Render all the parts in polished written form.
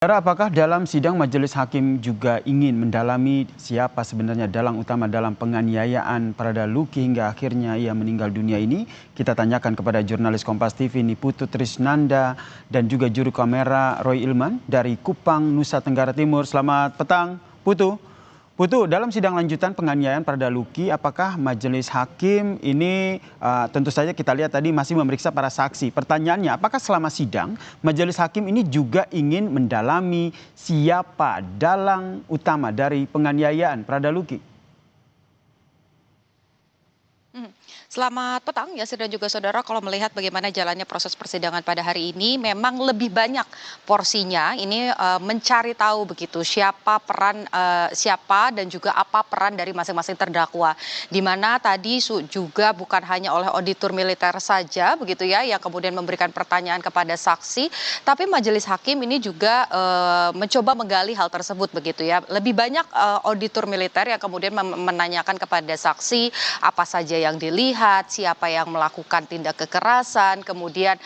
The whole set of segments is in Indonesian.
Saudara, apakah dalam sidang majelis hakim juga ingin mendalami siapa sebenarnya dalang utama dalam penganiayaan Prada Luki hingga akhirnya ia meninggal dunia ini? Kita tanyakan kepada jurnalis Kompas TV Niputu Trisnanda dan juga juru kamera Roy Ilman dari Kupang, Nusa Tenggara Timur. Selamat petang, Putu. Putu, dalam sidang lanjutan penganiayaan Prada Luki, apakah majelis hakim ini tentu saja kita lihat tadi masih memeriksa para saksi. Pertanyaannya, apakah selama sidang majelis hakim ini juga ingin mendalami siapa dalang utama dari penganiayaan Prada Luki? Selamat petang, Yasir dan juga saudara. Kalau melihat bagaimana jalannya proses persidangan pada hari ini, memang lebih banyak porsinya. Ini mencari tahu begitu siapa dan juga apa peran dari masing-masing terdakwa. Di mana tadi juga bukan hanya oleh auditor militer saja, begitu ya, yang kemudian memberikan pertanyaan kepada saksi, tapi majelis hakim ini juga mencoba menggali hal tersebut, begitu ya. Lebih banyak auditor militer yang kemudian menanyakan kepada saksi apa saja yang dilihat, siapa yang melakukan tindak kekerasan, kemudian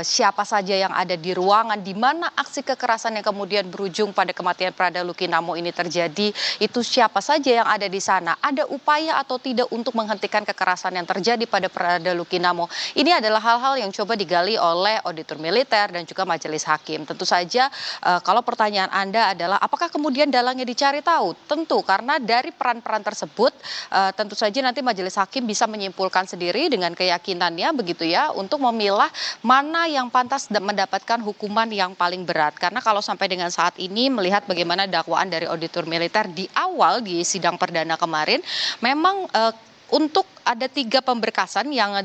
siapa saja yang ada di ruangan di mana aksi kekerasan yang kemudian berujung pada kematian Prada Luki Namo ini terjadi, itu siapa saja yang ada di sana, ada upaya atau tidak untuk menghentikan kekerasan yang terjadi pada Prada Luki Namo. Ini adalah hal-hal yang coba digali oleh auditor militer dan juga majelis hakim. Tentu saja kalau pertanyaan Anda adalah apakah kemudian dalangnya dicari tahu? Tentu, karena dari peran-peran tersebut tentu saja nanti majelis hakim bisa menyimpulkan sendiri dengan keyakinannya begitu ya untuk memilah mana yang pantas mendapatkan hukuman yang paling berat. Karena kalau sampai dengan saat ini melihat bagaimana dakwaan dari auditor militer di awal di sidang perdana kemarin, memang untuk ada 3 pemberkasan yang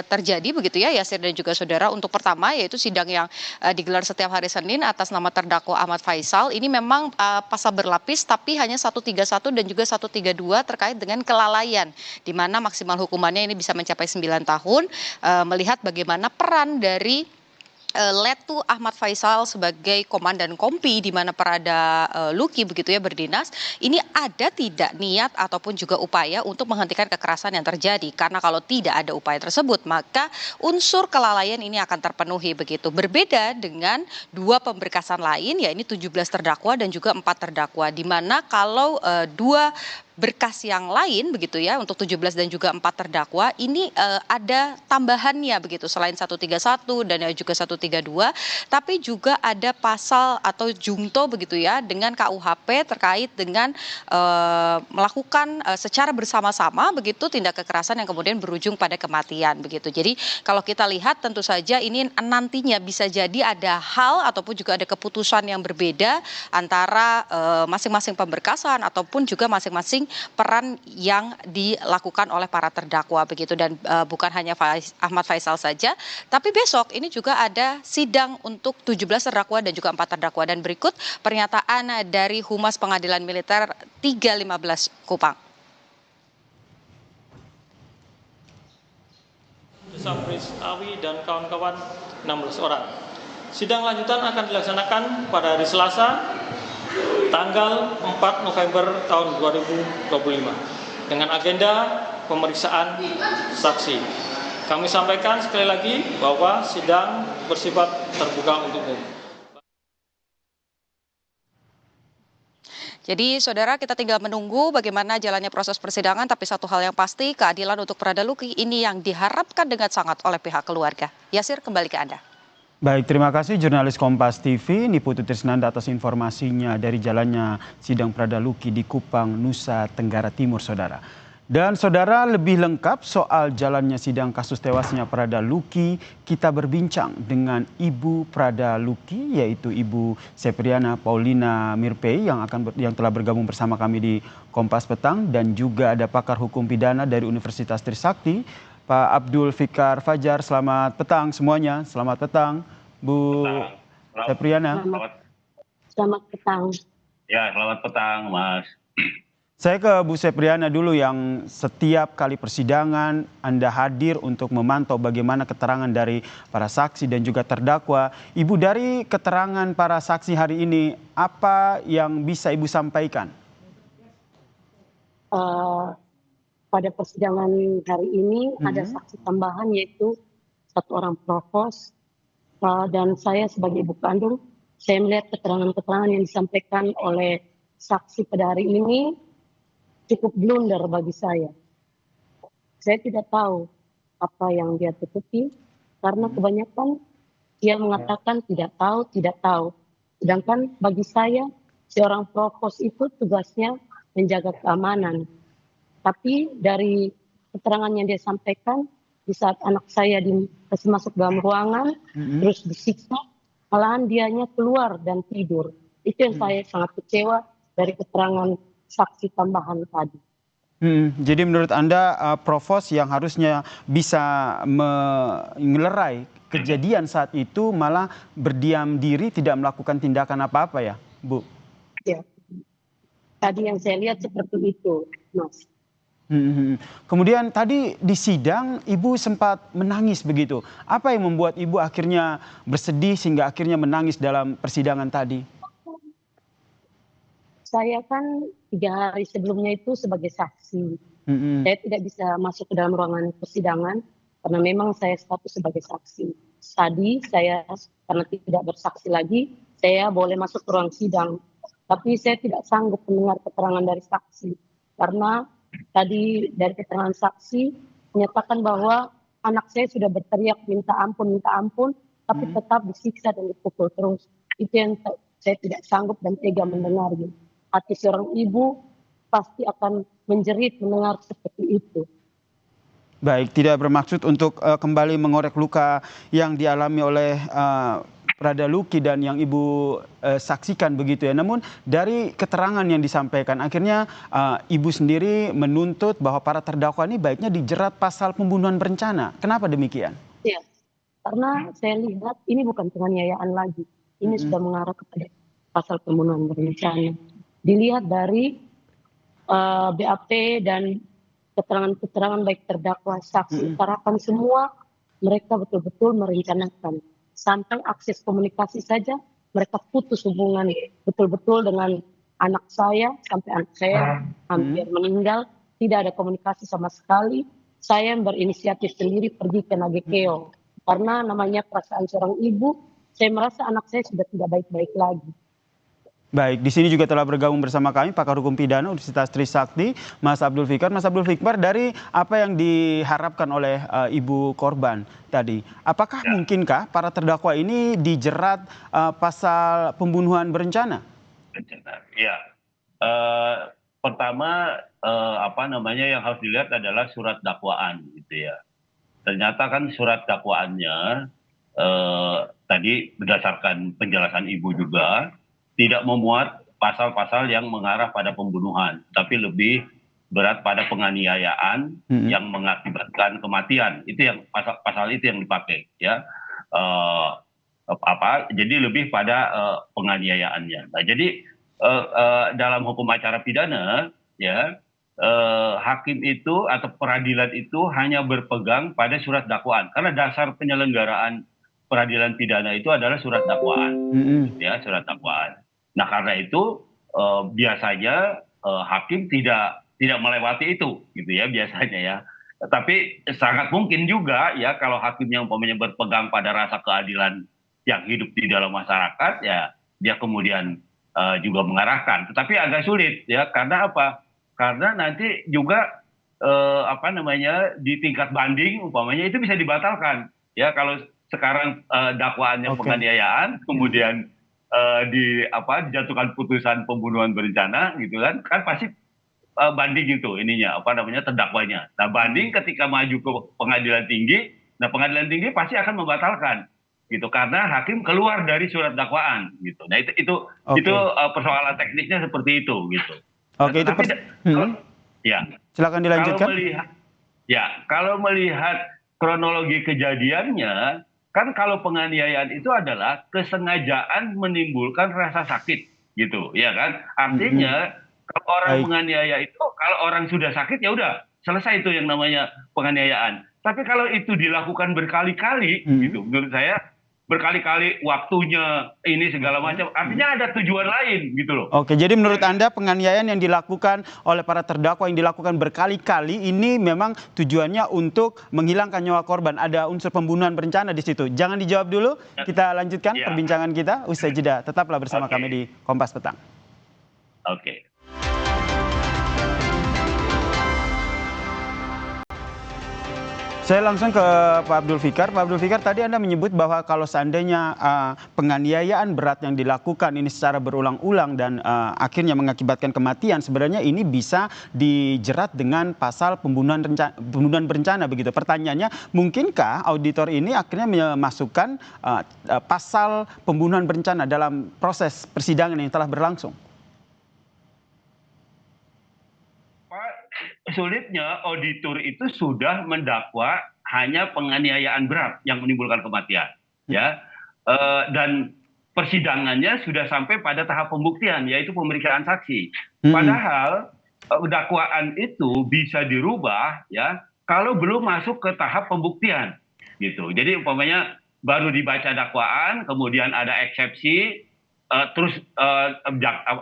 terjadi begitu ya Yasir dan juga saudara. Untuk pertama yaitu sidang yang digelar setiap hari Senin atas nama terdakwa Ahmad Faisal. Ini memang pasal berlapis tapi hanya 131 dan juga 132 terkait dengan kelalaian, di mana maksimal hukumannya ini bisa mencapai 9 tahun. Melihat bagaimana peran dari Letu Ahmad Faisal sebagai komandan kompi di mana Prada Luki begitu ya berdinas, ini ada tidak niat ataupun juga upaya untuk menghentikan kekerasan yang terjadi. Karena kalau tidak ada upaya tersebut, maka unsur kelalaian ini akan terpenuhi begitu. Berbeda dengan 2 pemberkasan lain, ya ini 17 terdakwa dan juga 4 terdakwa, di mana kalau 2 berkas yang lain begitu ya untuk 17 dan juga 4 terdakwa ini ada tambahannya begitu selain 131 dan juga 132, tapi juga ada pasal atau jungto begitu ya dengan KUHP terkait dengan melakukan secara bersama-sama begitu tindak kekerasan yang kemudian berujung pada kematian begitu. Jadi kalau kita lihat tentu saja ini nantinya bisa jadi ada hal ataupun juga ada keputusan yang berbeda antara masing-masing pemberkasan ataupun juga masing-masing peran yang dilakukan oleh para terdakwa begitu. Dan bukan hanya Ahmad Faisal saja, tapi besok ini juga ada sidang untuk 17 terdakwa dan juga 4 terdakwa. Dan berikut pernyataan dari Humas Pengadilan Militer 315 Kupang. Sapris Awi dan kawan-kawan 16 orang. Sidang lanjutan akan dilaksanakan pada hari Selasa tanggal 4 November tahun 2025 dengan agenda pemeriksaan saksi. Kami sampaikan sekali lagi bahwa sidang bersifat terbuka untuk umum. Jadi saudara, kita tinggal menunggu bagaimana jalannya proses persidangan, tapi satu hal yang pasti, keadilan untuk Prada Luki ini yang diharapkan dengan sangat oleh pihak keluarga. Yasir, kembali ke Anda. Baik, terima kasih jurnalis Kompas TV Niputu Trisnanda atas informasinya dari jalannya sidang Prada Luki di Kupang, Nusa Tenggara Timur, saudara. Dan saudara, lebih lengkap soal jalannya sidang kasus tewasnya Prada Luki, kita berbincang dengan Ibu Prada Luki, yaitu Ibu Sepriana Paulina Mirpei yang telah bergabung bersama kami di Kompas Petang, dan juga ada pakar hukum pidana dari Universitas Trisakti, Pak Abdul Fikar Fajar. Selamat petang semuanya. Selamat petang, Bu Sepriana. Selamat petang. Ya, selamat petang, Mas. Saya ke Bu Sepriana dulu, yang setiap kali persidangan Anda hadir untuk memantau bagaimana keterangan dari para saksi dan juga terdakwa. Ibu, dari keterangan para saksi hari ini, apa yang bisa Ibu sampaikan? Pada persidangan hari ini ada saksi tambahan, yaitu 1 orang provos dan saya sebagai ibu kandung saya melihat keterangan-keterangan yang disampaikan oleh saksi pada hari ini cukup blunder bagi saya. Saya tidak tahu apa yang dia tutupi karena kebanyakan dia mengatakan tidak tahu, tidak tahu. Sedangkan bagi saya, seorang provos itu tugasnya menjaga keamanan. Tapi dari keterangan yang dia sampaikan, di saat anak saya dikasih masuk dalam ruangan, terus disiksa, malahan dianya keluar dan tidur. Itu yang saya sangat kecewa dari keterangan saksi tambahan tadi. Jadi menurut Anda provos yang harusnya bisa mengelerai kejadian saat itu malah berdiam diri tidak melakukan tindakan apa-apa ya, Bu? Ya. Tadi yang saya lihat seperti itu, Mas. Kemudian tadi di sidang Ibu sempat menangis begitu. Apa yang membuat Ibu akhirnya bersedih sehingga akhirnya menangis dalam persidangan tadi? Saya kan 3 hari sebelumnya itu sebagai saksi. Saya tidak bisa masuk ke dalam ruangan persidangan karena memang saya status sebagai saksi. Tadi saya karena tidak bersaksi lagi, saya boleh masuk ke ruang sidang. Tapi saya tidak sanggup mendengar keterangan dari saksi karena tadi dari keterangan saksi menyatakan bahwa anak saya sudah berteriak minta ampun, tapi tetap disiksa dan dipukul terus. Itu yang saya tidak sanggup dan tega mendengarnya. Hati seorang ibu pasti akan menjerit mendengar seperti itu. Baik, tidak bermaksud untuk kembali mengorek luka yang dialami oleh Prada Luki dan yang Ibu saksikan begitu ya. Namun dari keterangan yang disampaikan akhirnya Ibu sendiri menuntut bahwa para terdakwa ini baiknya dijerat pasal pembunuhan berencana. Kenapa demikian? Ya, karena saya lihat ini bukan penganiayaan lagi. Ini sudah mengarah kepada pasal pembunuhan berencana. Dilihat dari BAP dan keterangan-keterangan baik terdakwa, saksi, utarakan semua, mereka betul-betul merencanakan. Sampai akses komunikasi saja, mereka putus hubungan betul-betul dengan anak saya, sampai anak saya hampir meninggal, tidak ada komunikasi sama sekali. Saya yang berinisiatif sendiri pergi ke Nagekeo. Karena namanya perasaan seorang ibu, saya merasa anak saya sudah tidak baik-baik lagi. Baik, di sini juga telah bergabung bersama kami pakar hukum pidana Universitas Trisakti, Mas Abdul Fikar. Mas Abdul Fikar, dari apa yang diharapkan oleh ibu korban tadi, apakah mungkinkah para terdakwa ini dijerat pasal pembunuhan berencana? Ya, pertama yang harus dilihat adalah surat dakwaan, gitu ya. Ternyata kan surat dakwaannya tadi berdasarkan penjelasan ibu juga tidak memuat pasal-pasal yang mengarah pada pembunuhan, tapi lebih berat pada penganiayaan yang mengakibatkan kematian. Itu yang pasal itu yang dipakai, ya. Jadi lebih pada penganiayaannya. Nah, jadi dalam hukum acara pidana, ya, hakim itu atau peradilan itu hanya berpegang pada surat dakwaan, karena dasar penyelenggaraan peradilan pidana itu adalah surat dakwaan, ya, surat dakwaan. Nah, karena itu biasanya hakim tidak melewati itu, gitu ya, biasanya ya. Tapi sangat mungkin juga ya kalau hakim yang umpamanya berpegang pada rasa keadilan yang hidup di dalam masyarakat, ya dia kemudian juga mengarahkan. Tetapi agak sulit ya, karena apa? Karena nanti juga di tingkat banding umpamanya itu bisa dibatalkan. Ya, kalau sekarang dakwaannya penganiayaan, kemudian dijatuhkan putusan pembunuhan berencana gitu kan pasti banding itu terdakwanya. Nah, banding ketika maju ke pengadilan tinggi, nah pengadilan tinggi pasti akan membatalkan gitu karena hakim keluar dari surat dakwaan gitu. Nah, itu persoalan teknisnya seperti itu gitu. Oke, nah, ya. Silakan dilanjutkan. Kalau melihat kronologi kejadiannya, kan kalau penganiayaan itu adalah kesengajaan menimbulkan rasa sakit, gitu, ya kan? Artinya kalau orang menganiaya itu, kalau orang sudah sakit ya udah selesai itu yang namanya penganiayaan. Tapi kalau itu dilakukan berkali-kali, gitu, menurut saya berkali-kali waktunya ini segala macam. Artinya ada tujuan lain gitu loh. Oke, jadi menurut Anda penganiayaan yang dilakukan oleh para terdakwa yang dilakukan berkali-kali ini memang tujuannya untuk menghilangkan nyawa korban. Ada unsur pembunuhan berencana di situ. Jangan dijawab dulu, kita lanjutkan Ya. perbincangan kita usai jeda. Tetaplah bersama kami di Kompas Petang. Oke. Saya langsung ke Pak Abdul Fikar. Pak Abdul Fikar, tadi Anda menyebut bahwa kalau seandainya penganiayaan berat yang dilakukan ini secara berulang-ulang dan akhirnya mengakibatkan kematian, sebenarnya ini bisa dijerat dengan pasal pembunuhan berencana begitu. Pertanyaannya, mungkinkah auditor ini akhirnya memasukkan pasal pembunuhan berencana dalam proses persidangan yang telah berlangsung? Sulitnya auditor itu sudah mendakwa hanya penganiayaan berat yang menimbulkan kematian, ya, dan persidangannya sudah sampai pada tahap pembuktian, yaitu pemeriksaan saksi. Padahal dakwaan itu bisa dirubah, ya, kalau belum masuk ke tahap pembuktian, gitu. Jadi umpamanya baru dibaca dakwaan, kemudian ada eksepsi, terus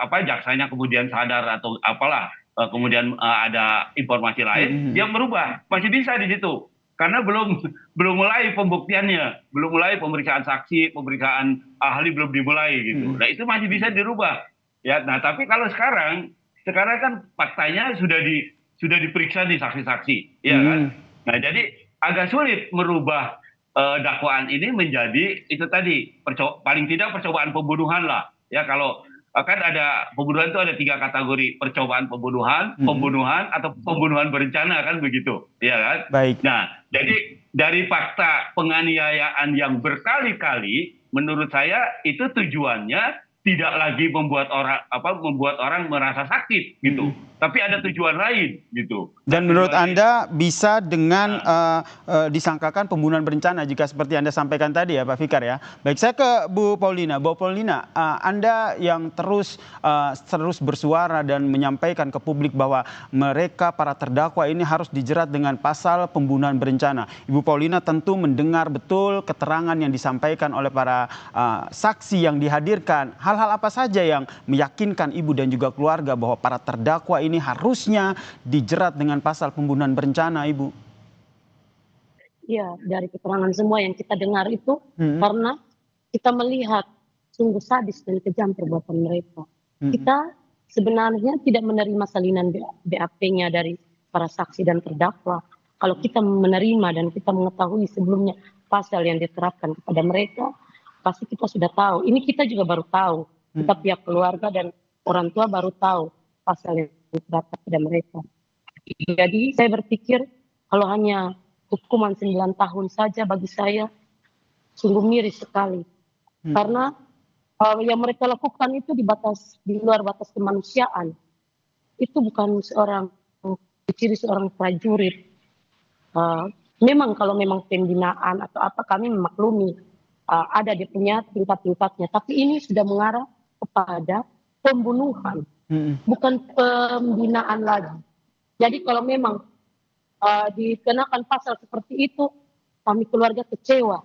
jaksanya kemudian sadar atau apalah. Kemudian ada informasi lain, dia merubah, masih bisa di situ, karena belum mulai pembuktiannya, belum mulai pemeriksaan saksi, pemeriksaan ahli belum dimulai gitu. Nah itu masih bisa dirubah, ya. Nah tapi kalau sekarang kan faktanya sudah diperiksa di saksi-saksi, ya kan. Nah jadi agak sulit merubah dakwaan ini menjadi itu tadi paling tidak percobaan pembunuhan lah, ya. Kalau kan ada pembunuhan itu ada 3 kategori, percobaan pembunuhan, pembunuhan atau pembunuhan berencana, kan begitu, ya kan? Baik. Nah, jadi dari fakta penganiayaan yang berkali-kali, menurut saya itu tujuannya tidak lagi membuat orang merasa sakit gitu, tapi ada tujuan lain gitu. Dan menurut Anda bisa dengan disangkakan pembunuhan berencana jika seperti Anda sampaikan tadi ya Pak Fikar ya. Baik, saya ke Bu Paulina. Bu Paulina, Anda yang terus bersuara dan menyampaikan ke publik bahwa mereka para terdakwa ini harus dijerat dengan pasal pembunuhan berencana. Ibu Paulina tentu mendengar betul keterangan yang disampaikan oleh para saksi yang dihadirkan. Hal-hal apa saja yang meyakinkan Ibu dan juga keluarga bahwa para terdakwa ini harusnya dijerat dengan pasal pembunuhan berencana, Ibu? Ya, dari keterangan semua yang kita dengar itu karena kita melihat sungguh sadis dan kejam perbuatan mereka. Kita sebenarnya tidak menerima salinan BAP-nya dari para saksi dan terdakwa. Kalau kita menerima dan kita mengetahui sebelumnya pasal yang diterapkan kepada mereka, pasti kita sudah tahu. Ini kita juga baru tahu. Kita pihak keluarga dan orang tua baru tahu pasal yang diterapkan kepada mereka. Jadi saya berpikir kalau hanya hukuman 9 tahun saja bagi saya sungguh miris sekali. Karena yang mereka lakukan itu di luar batas kemanusiaan. Itu bukan ciri seorang prajurit. Memang kalau memang pembinaan atau apa kami memaklumi ada dia punya tingkat-tingkatnya, tapi ini sudah mengarah kepada pembunuhan, bukan pembinaan lagi. Jadi kalau memang dikenakan pasal seperti itu, kami keluarga kecewa.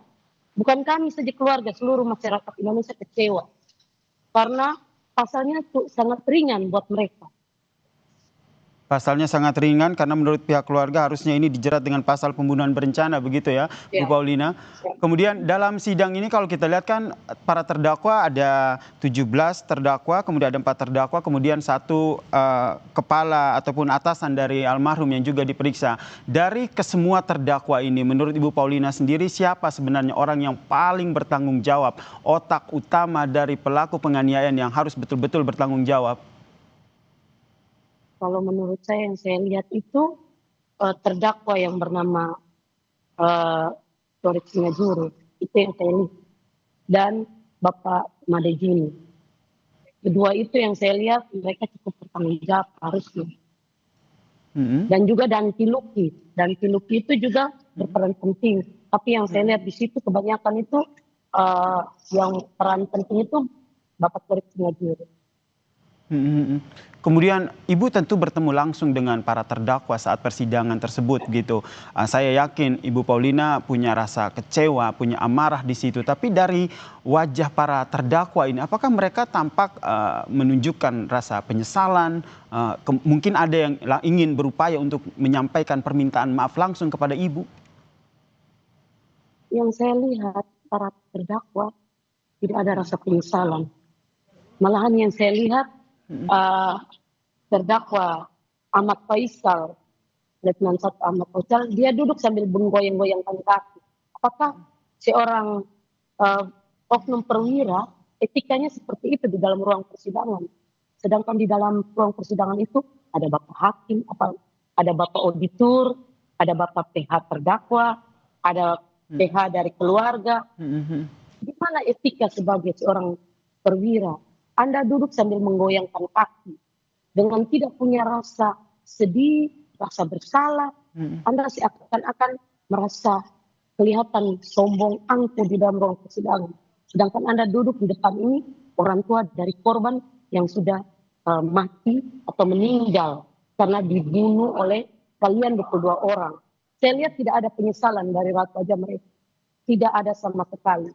Bukan kami saja keluarga, seluruh masyarakat Indonesia kecewa. Karena pasalnya itu sangat ringan buat mereka. Pasalnya sangat ringan karena menurut pihak keluarga harusnya ini dijerat dengan pasal pembunuhan berencana begitu ya, Bu Paulina. Kemudian dalam sidang ini kalau kita lihat kan para terdakwa ada 17 terdakwa, kemudian ada 4 terdakwa, kemudian 1 kepala ataupun atasan dari almarhum yang juga diperiksa. Dari kesemua terdakwa ini menurut Ibu Paulina sendiri siapa sebenarnya orang yang paling bertanggung jawab, otak utama dari pelaku penganiayaan yang harus betul-betul bertanggung jawab? Kalau menurut saya yang saya lihat itu terdakwa yang bernama Torik Singajuru, itu yang saya lihat. Dan Bapak Madejini. Kedua itu yang saya lihat mereka cukup bertanggung jawab harusnya. Dan juga Danki Luki. Danki Luki itu juga berperan penting. Tapi yang saya lihat di situ kebanyakan itu yang peran penting itu Bapak Torik Singajuru. Kemudian Ibu tentu bertemu langsung dengan para terdakwa saat persidangan tersebut gitu. Saya yakin Ibu Paulina punya rasa kecewa, punya amarah di situ. Tapi dari wajah para terdakwa ini, apakah mereka tampak menunjukkan rasa penyesalan? Mungkin ada yang ingin berupaya untuk menyampaikan permintaan maaf langsung kepada Ibu? Yang saya lihat para terdakwa tidak ada rasa penyesalan. Malahan yang saya lihat terdakwa Ahmad Faisal, Letnan 1 Ahmad Faisal, dia duduk sambil menggoyang-goyangkan kaki. Apakah seorang oknum perwira etikanya seperti itu di dalam ruang persidangan? Sedangkan di dalam ruang persidangan itu ada bapak hakim, ada bapak auditor, ada bapak PH terdakwa, ada PH dari keluarga. Di mana etika sebagai seorang perwira? Anda duduk sambil menggoyangkan kaki dengan tidak punya rasa sedih, rasa bersalah. Anda seakan-akan merasa kelihatan sombong, angkuh di dalam ruang persidangan. Sedangkan Anda duduk di depan ini orang tua dari korban yang sudah mati atau meninggal karena dibunuh oleh kalian 22 orang. Saya lihat tidak ada penyesalan dari raut wajah mereka. Tidak ada sama sekali.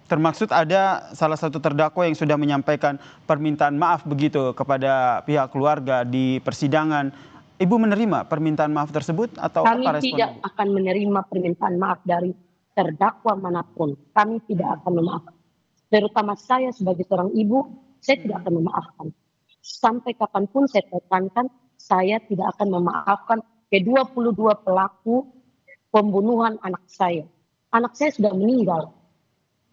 Termaksud ada salah satu terdakwa yang sudah menyampaikan permintaan maaf begitu kepada pihak keluarga di persidangan. Ibu menerima permintaan maaf tersebut atau Kami apa respon tidak Ibu? akan menerima permintaan maaf dari terdakwa manapun. Kami tidak akan memaafkan. Terutama saya sebagai seorang ibu, saya tidak akan memaafkan. Sampai kapanpun saya tekankan, saya tidak akan memaafkan ke-22 pelaku pembunuhan anak saya. Anak saya sudah meninggal.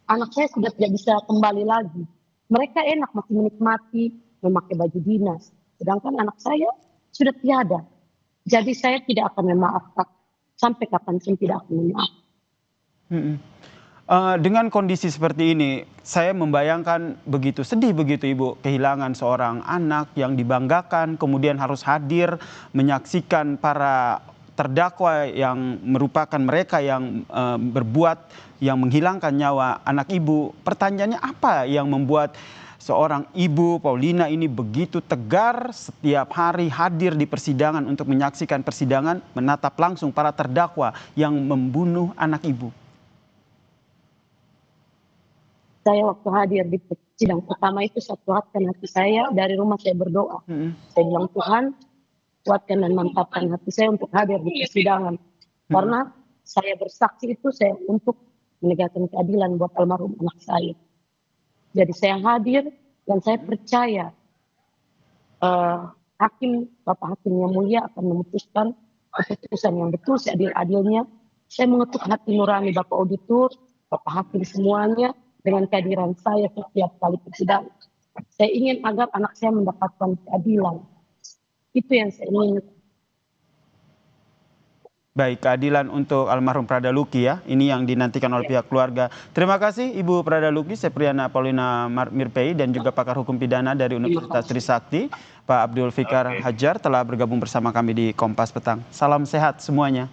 Anak saya sudah tidak bisa kembali lagi. Mereka enak masih menikmati memakai baju dinas. Sedangkan anak saya sudah tiada. Jadi saya tidak akan memaafkan. Sampai kapanpun tidak akan memaafkan. Dengan kondisi seperti ini, saya membayangkan begitu sedih begitu Ibu, kehilangan seorang anak yang dibanggakan, kemudian harus hadir menyaksikan para terdakwa yang merupakan mereka yang berbuat yang menghilangkan nyawa anak Ibu. Pertanyaannya apa yang membuat seorang Ibu Paulina ini begitu tegar setiap hari hadir di persidangan untuk menyaksikan persidangan, menatap langsung para terdakwa yang membunuh anak Ibu? Saya waktu hadir di sidang pertama itu saya kuatkan hati saya, dari rumah saya berdoa. Saya bilang, Tuhan kuatkan dan mantapkan hati saya untuk hadir di persidangan. Karena saya bersaksi itu saya untuk menegakkan keadilan buat almarhum anak saya. Jadi saya hadir dan saya percaya Bapak Hakim yang mulia akan memutuskan keputusan yang betul seadil-adilnya. Saya mengetuk hati nurani Bapak Auditor, Bapak Hakim semuanya dengan kehadiran saya setiap kali persidangan. Saya ingin agar anak saya mendapatkan keadilan. Itu yang saya inginkan. Baik, keadilan untuk almarhum Prada Luki ya. Ini yang dinantikan oleh pihak keluarga. Terima kasih Ibu Prada Luki, Sepriana Paulina Mirpei dan juga pakar hukum pidana dari Universitas Trisakti, Pak Abdul Fikar Hajar telah bergabung bersama kami di Kompas Petang. Salam sehat semuanya.